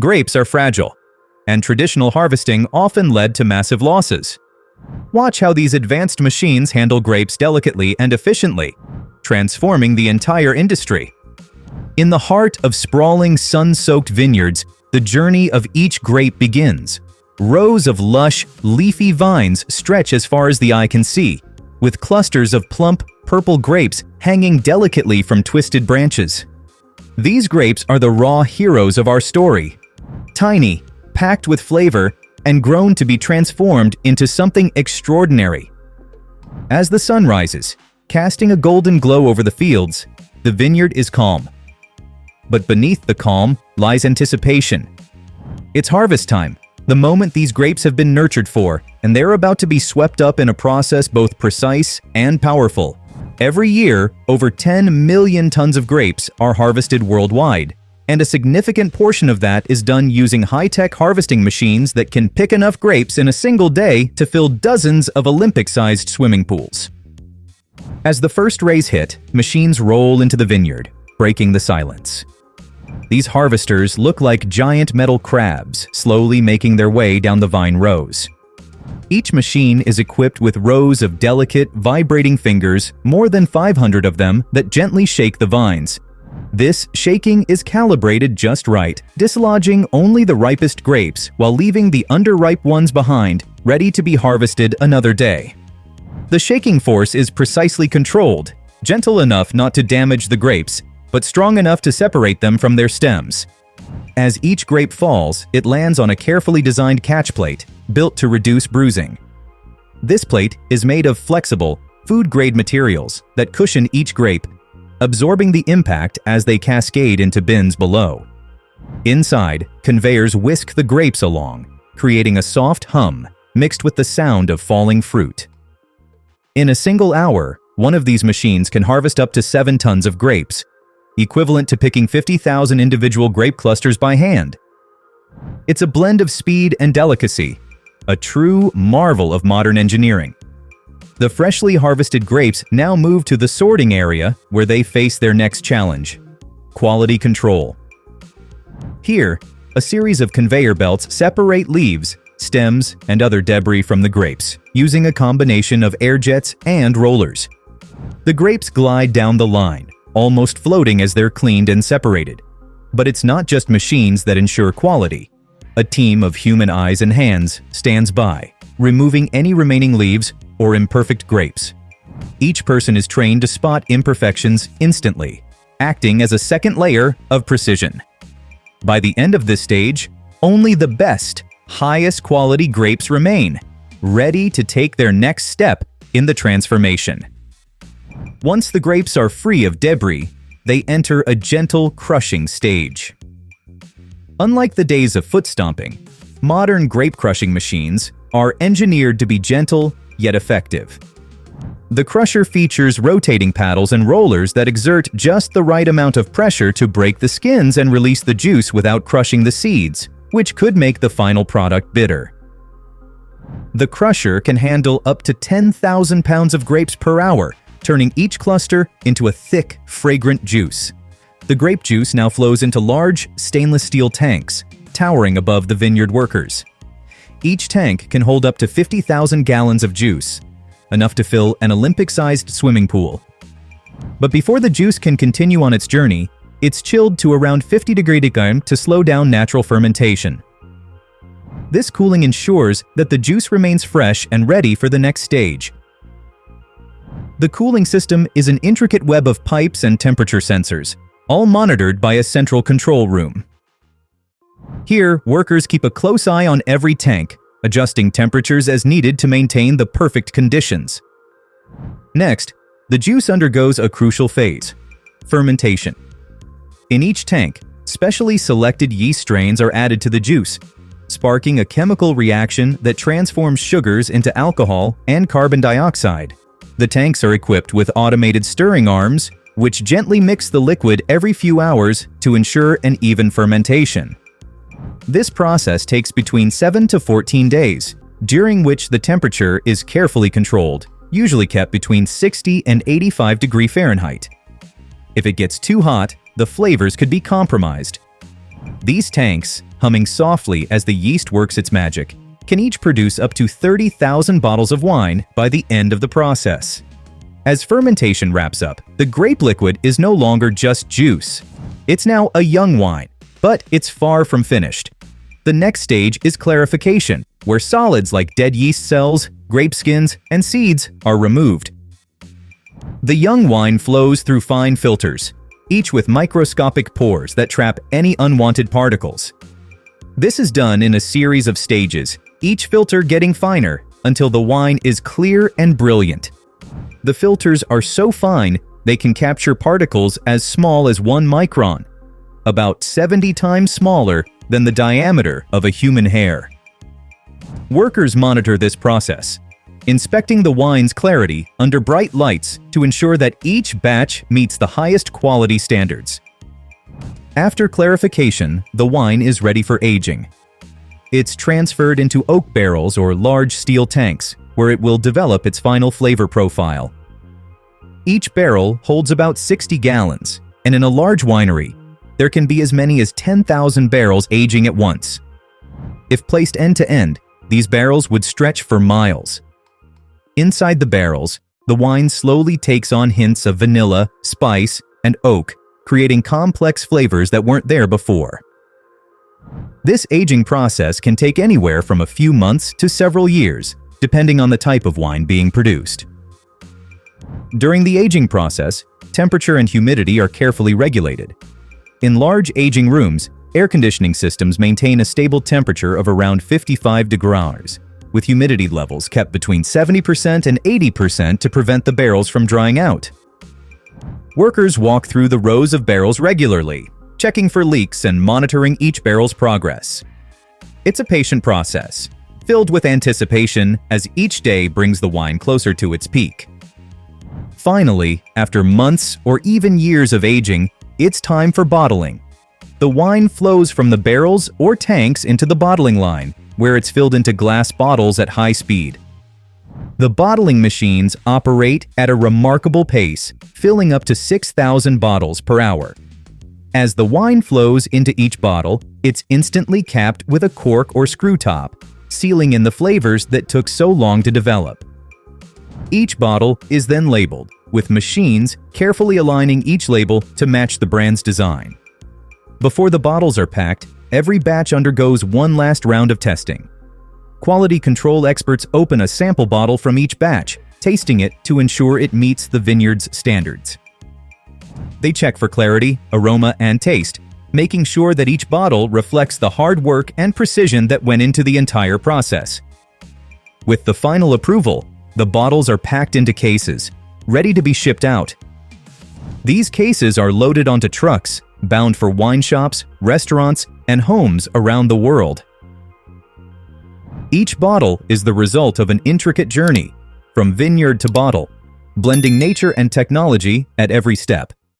Grapes are fragile, and traditional harvesting often led to massive losses. Watch how these advanced machines handle grapes delicately and efficiently, transforming the entire industry. In the heart of sprawling, sun-soaked vineyards, the journey of each grape begins. Rows of lush, leafy vines stretch as far as the eye can see, with clusters of plump, purple grapes hanging delicately from twisted branches. These grapes are the raw heroes of our story. Tiny, packed with flavor, and grown to be transformed into something extraordinary. As the sun rises, casting a golden glow over the fields, the vineyard is calm. But beneath the calm lies anticipation. It's harvest time, the moment these grapes have been nurtured for, and they're about to be swept up in a process both precise and powerful. Every year, over 10 million tons of grapes are harvested worldwide, and a significant portion of that is done using high-tech harvesting machines that can pick enough grapes in a single day to fill dozens of Olympic-sized swimming pools. As the first rays hit, machines roll into the vineyard, breaking the silence. These harvesters look like giant metal crabs, slowly making their way down the vine rows. Each machine is equipped with rows of delicate, vibrating fingers, more than 500 of them, that gently shake the vines. This shaking is calibrated just right, dislodging only the ripest grapes while leaving the underripe ones behind, ready to be harvested another day. The shaking force is precisely controlled, gentle enough not to damage the grapes, but strong enough to separate them from their stems. As each grape falls, it lands on a carefully designed catch plate, built to reduce bruising. This plate is made of flexible, food-grade materials that cushion each grape, absorbing the impact as they cascade into bins below. Inside, conveyors whisk the grapes along, creating a soft hum mixed with the sound of falling fruit. In a single hour, one of these machines can harvest up to 7 tons of grapes, equivalent to picking 50,000 individual grape clusters by hand. It's a blend of speed and delicacy, a true marvel of modern engineering. The freshly harvested grapes now move to the sorting area where they face their next challenge: quality control. Here, a series of conveyor belts separate leaves, stems, and other debris from the grapes, using a combination of air jets and rollers. The grapes glide down the line, almost floating as they're cleaned and separated. But it's not just machines that ensure quality. A team of human eyes and hands stands by, removing any remaining leaves or imperfect grapes. Each person is trained to spot imperfections instantly, acting as a second layer of precision. By the end of this stage, only the best, highest quality grapes remain, ready to take their next step in the transformation. Once the grapes are free of debris, they enter a gentle crushing stage. Unlike the days of foot stomping, modern grape crushing machines are engineered to be gentle yet effective. The crusher features rotating paddles and rollers that exert just the right amount of pressure to break the skins and release the juice without crushing the seeds, which could make the final product bitter. The crusher can handle up to 10,000 pounds of grapes per hour, turning each cluster into a thick, fragrant juice. The grape juice now flows into large, stainless steel tanks, towering above the vineyard workers. Each tank can hold up to 50,000 gallons of juice, enough to fill an Olympic-sized swimming pool. But before the juice can continue on its journey, it's chilled to around 50 degrees to slow down natural fermentation. This cooling ensures that the juice remains fresh and ready for the next stage. The cooling system is an intricate web of pipes and temperature sensors, all monitored by a central control room. Here, workers keep a close eye on every tank, adjusting temperatures as needed to maintain the perfect conditions. Next, the juice undergoes a crucial phase: fermentation. In each tank, specially selected yeast strains are added to the juice, sparking a chemical reaction that transforms sugars into alcohol and carbon dioxide. The tanks are equipped with automated stirring arms, which gently mix the liquid every few hours to ensure an even fermentation. This process takes between 7 to 14 days, during which the temperature is carefully controlled, usually kept between 60 and 85 degrees Fahrenheit. If it gets too hot, the flavors could be compromised. These tanks, humming softly as the yeast works its magic, can each produce up to 30,000 bottles of wine by the end of the process. As fermentation wraps up, the grape liquid is no longer just juice. It's now a young wine, but it's far from finished. The next stage is clarification, where solids like dead yeast cells, grape skins, and seeds are removed. The young wine flows through fine filters, each with microscopic pores that trap any unwanted particles. This is done in a series of stages, each filter getting finer until the wine is clear and brilliant. The filters are so fine they can capture particles as small as 1 micron, about 70 times smaller than the diameter of a human hair. Workers monitor this process, inspecting the wine's clarity under bright lights to ensure that each batch meets the highest quality standards. After clarification, the wine is ready for aging. It's transferred into oak barrels or large steel tanks, where it will develop its final flavor profile. Each barrel holds about 60 gallons, and in a large winery, there can be as many as 10,000 barrels aging at once. If placed end to end, these barrels would stretch for miles. Inside the barrels, the wine slowly takes on hints of vanilla, spice, and oak, creating complex flavors that weren't there before. This aging process can take anywhere from a few months to several years, depending on the type of wine being produced. During the aging process, temperature and humidity are carefully regulated. In large aging rooms, air conditioning systems maintain a stable temperature of around 55 degrees, with humidity levels kept between 70% and 80% to prevent the barrels from drying out. Workers walk through the rows of barrels regularly, checking for leaks and monitoring each barrel's progress. It's a patient process, filled with anticipation as each day brings the wine closer to its peak. Finally, after months or even years of aging, it's time for bottling. The wine flows from the barrels or tanks into the bottling line, where it's filled into glass bottles at high speed. The bottling machines operate at a remarkable pace, filling up to 6,000 bottles per hour. As the wine flows into each bottle, it's instantly capped with a cork or screw top, sealing in the flavors that took so long to develop. Each bottle is then labeled, with machines carefully aligning each label to match the brand's design. Before the bottles are packed, every batch undergoes one last round of testing. Quality control experts open a sample bottle from each batch, tasting it to ensure it meets the vineyard's standards. They check for clarity, aroma, and taste, making sure that each bottle reflects the hard work and precision that went into the entire process. With the final approval, the bottles are packed into cases, ready to be shipped out. These cases are loaded onto trucks, bound for wine shops, restaurants, and homes around the world. Each bottle is the result of an intricate journey, from vineyard to bottle, blending nature and technology at every step.